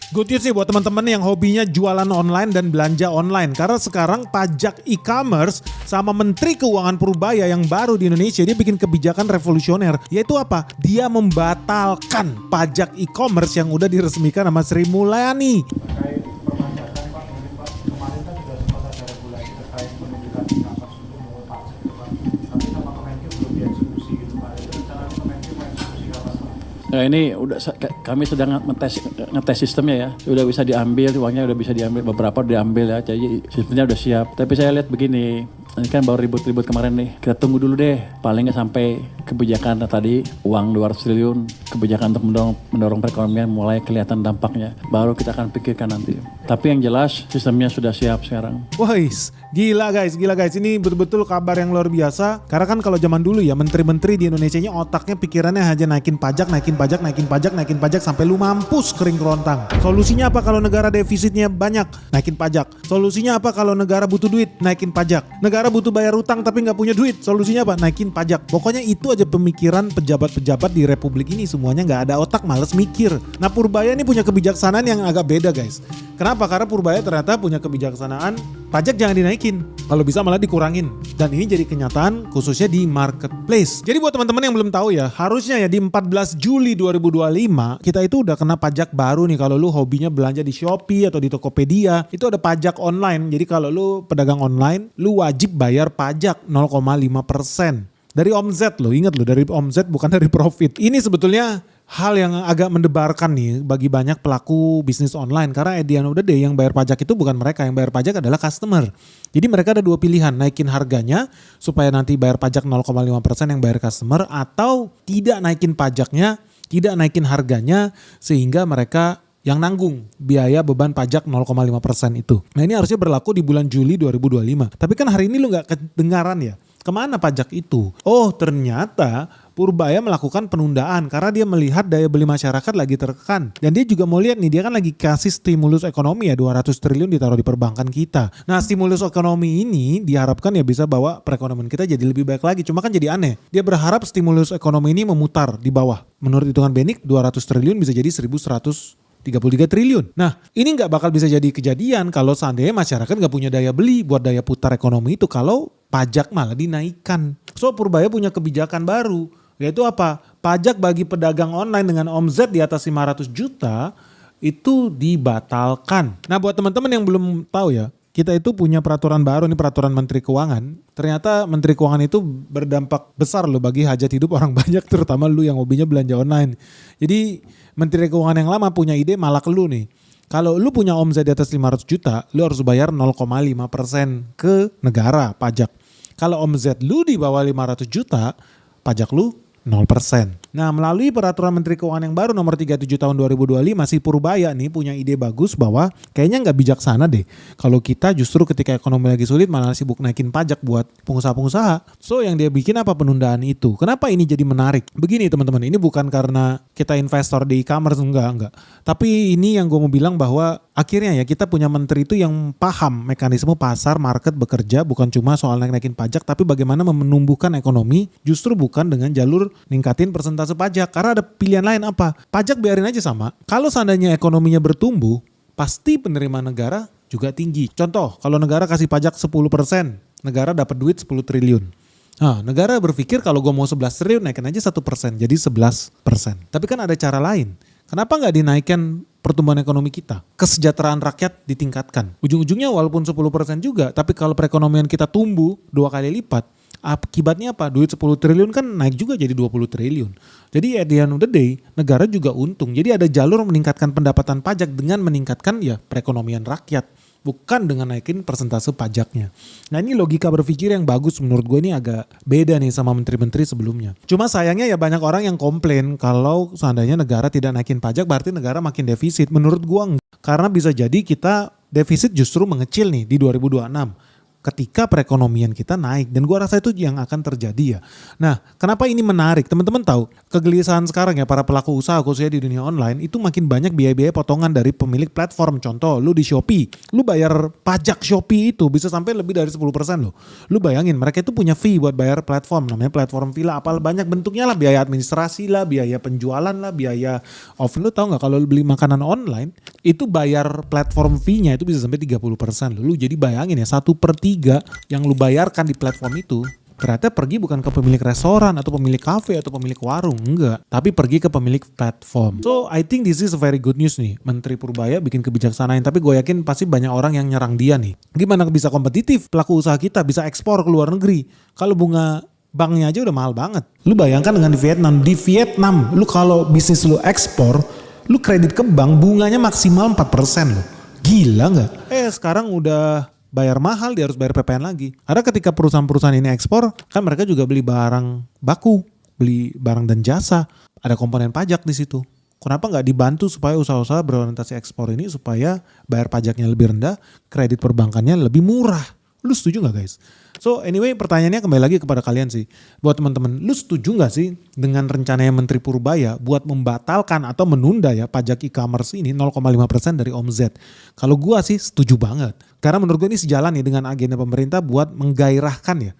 Good news nih buat teman-teman yang hobinya jualan online dan belanja online. Karena sekarang pajak e-commerce sama Menteri Keuangan Purbaya yang baru di Indonesia, dia bikin kebijakan revolusioner. Yaitu apa? Dia membatalkan pajak e-commerce yang udah diresmikan sama Sri Mulyani. Terkait perpajakan Pak, mungkin Pak, kemarin kan juga sempat ada regulasi terkait penunjukan e-commerce untuk memungut pajak gitu Pak. Tapi sama Kemenkeu belum dieksekusi gitu Pak. Itu rencana Kemenkeu mau eksekusi kapan Pak? Nah ini kami sedang ngetes sistemnya ya, sudah bisa diambil, uangnya udah bisa diambil, beberapa udah diambil ya, jadi sistemnya udah siap. Tapi saya lihat begini, ini kan baru ribut-ribut kemarin nih, kita tunggu dulu deh, paling nggak sampai kebijakan tadi uang 200 triliun, kebijakan untuk mendorong perekonomian mulai kelihatan dampaknya, baru kita akan pikirkan nanti. Tapi yang jelas sistemnya sudah siap sekarang. Wais, gila guys, ini betul-betul kabar yang luar biasa. Karena kan kalau zaman dulu ya, menteri-menteri di Indonesia nya otaknya pikirannya hanya naikin pajak sampai lu mampus kering kerontang. Solusinya apa kalau negara defisitnya banyak? Naikin pajak. Solusinya apa kalau negara butuh duit? Naikin pajak. Negara butuh bayar utang tapi nggak punya duit. Solusinya apa? Naikin pajak. Pokoknya itu aja pemikiran pejabat-pejabat di Republik ini, semuanya nggak ada otak, males mikir. Nah Purbaya ini punya kebijaksanaan yang agak beda guys. Kenapa? Karena Purbaya ternyata punya kebijaksanaan pajak jangan dinaikin, kalau bisa malah dikurangin. Dan ini jadi kenyataan khususnya di marketplace. Jadi buat teman-teman yang belum tahu ya, harusnya ya di 14 Juli 2025 kita itu udah kena pajak baru nih kalau lu hobinya belanja di Shopee atau di Tokopedia. Itu ada pajak online. Jadi kalau lu pedagang online, lu wajib bayar pajak 0,5%. Dari omzet lo, ingat lo, dari omzet bukan dari profit. Ini sebetulnya hal yang agak mendebarkan nih bagi banyak pelaku bisnis online. Karena at the end of the day yang bayar pajak itu bukan mereka, yang bayar pajak adalah customer. Jadi mereka ada dua pilihan, naikin harganya supaya nanti bayar pajak 0,5% yang bayar customer, atau tidak naikin pajaknya, tidak naikin harganya sehingga mereka yang nanggung biaya beban pajak 0,5% itu. Nah ini harusnya berlaku di bulan Juli 2025. Tapi kan hari ini lu gak kedengaran ya. Kemana pajak itu? Oh ternyata Purbaya melakukan penundaan karena dia melihat daya beli masyarakat lagi tertekan. Dan dia juga mau lihat nih, dia kan lagi kasih stimulus ekonomi ya, 200 triliun ditaruh di perbankan kita. Nah stimulus ekonomi ini diharapkan ya bisa bawa perekonomian kita jadi lebih baik lagi. Cuma kan jadi aneh, dia berharap stimulus ekonomi ini memutar di bawah. Menurut hitungan Benik 200 triliun bisa jadi 1.133 triliun. Nah ini gak bakal bisa jadi kejadian kalau seandainya masyarakat gak punya daya beli buat daya putar ekonomi itu kalau pajak malah dinaikkan. So Purbaya punya kebijakan baru, yaitu apa? Pajak bagi pedagang online dengan omzet di atas 500 juta itu dibatalkan. Nah buat teman-teman yang belum tahu ya, kita itu punya peraturan baru, ini peraturan Menteri Keuangan. Ternyata Menteri Keuangan itu berdampak besar loh bagi hajat hidup orang banyak, terutama lu yang hobinya belanja online. Jadi Menteri Keuangan yang lama punya ide malah ke lu nih. Kalau lu punya omzet di atas 500 juta, lu harus bayar 0,5% ke negara pajak. Kalau omzet lu di bawah 500 juta, pajak lu 0%. Nah melalui peraturan Menteri Keuangan yang baru nomor 37 tahun 2025, si Purbaya nih punya ide bagus bahwa kayaknya gak bijaksana deh kalau kita justru ketika ekonomi lagi sulit malah sibuk naikin pajak buat pengusaha-pengusaha. So yang dia bikin apa? Penundaan itu. Kenapa ini jadi menarik? Begini teman-teman, ini bukan karena kita investor di e-commerce, enggak. Tapi ini yang gue mau bilang bahwa akhirnya ya kita punya menteri itu yang paham mekanisme pasar market bekerja, bukan cuma soal naikin pajak tapi bagaimana menumbuhkan ekonomi justru bukan dengan jalur ningkatin persentase pajak. Karena ada pilihan lain apa? Pajak biarin aja sama. Kalau seandainya ekonominya bertumbuh, pasti penerimaan negara juga tinggi. Contoh, kalau negara kasih pajak 10%, negara dapat duit 10 triliun. Nah, negara berpikir kalau gue mau 11 triliun naikin aja 1%, jadi 11%. Tapi kan ada cara lain. Kenapa nggak dinaikkan pertumbuhan ekonomi kita? Kesejahteraan rakyat ditingkatkan. Ujung-ujungnya walaupun 10% juga, tapi kalau perekonomian kita tumbuh 2 kali lipat, akibatnya apa? Duit 10 triliun kan naik juga jadi 20 triliun. Jadi at the end of the day, negara juga untung. Jadi ada jalur meningkatkan pendapatan pajak dengan meningkatkan ya perekonomian rakyat. Bukan dengan naikin persentase pajaknya. Nah ini logika berpikir yang bagus menurut gue, ini agak beda nih sama menteri-menteri sebelumnya. Cuma sayangnya ya banyak orang yang komplain kalau seandainya negara tidak naikin pajak berarti negara makin defisit. Menurut gue enggak. Karena bisa jadi kita defisit justru mengecil nih di 2026. ketika perekonomian kita naik. Dan gua rasa itu yang akan terjadi ya. Nah, kenapa ini menarik? Teman-teman tahu, kegelisahan sekarang ya para pelaku usaha khususnya di dunia online itu makin banyak biaya-biaya potongan dari pemilik platform. Contoh, lu di Shopee, lu bayar pajak Shopee itu bisa sampai lebih dari 10% loh. Lu bayangin, mereka itu punya fee buat bayar platform, namanya platform fee lah, apal banyak bentuknya lah, biaya administrasi lah, biaya penjualan lah, biaya off. Lu tahu nggak kalau lu beli makanan online, itu bayar platform fee-nya itu bisa sampai 30% loh. Lu jadi bayangin ya, 1/3 yang lu bayarkan di platform itu ternyata pergi bukan ke pemilik restoran atau pemilik kafe atau pemilik warung, enggak, tapi pergi ke pemilik platform. So I think this is a very good news nih. Menteri Purbaya bikin kebijaksanaan, tapi gue yakin pasti banyak orang yang nyerang dia nih. Gimana bisa kompetitif pelaku usaha kita bisa ekspor ke luar negeri kalau bunga banknya aja udah mahal banget. Lu bayangkan dengan di Vietnam lu kalau bisnis lu ekspor, lu kredit ke bank bunganya maksimal 4% loh. Gila nggak? Sekarang udah bayar mahal, dia harus bayar PPN lagi. Karena ketika perusahaan-perusahaan ini ekspor, kan mereka juga beli barang baku, beli barang dan jasa, ada komponen pajak di situ. Kenapa nggak dibantu supaya usaha-usaha berorientasi ekspor ini supaya bayar pajaknya lebih rendah, kredit perbankannya lebih murah? Lu setuju nggak guys? So anyway, pertanyaannya kembali lagi kepada kalian sih. Buat teman-teman, lu setuju nggak sih dengan rencananya Menteri Purbaya buat membatalkan atau menunda ya pajak e-commerce ini 0,5% dari omzet? Kalau gua sih setuju banget. Karena menurut gua ini sejalan ya dengan agenda pemerintah buat menggairahkan ya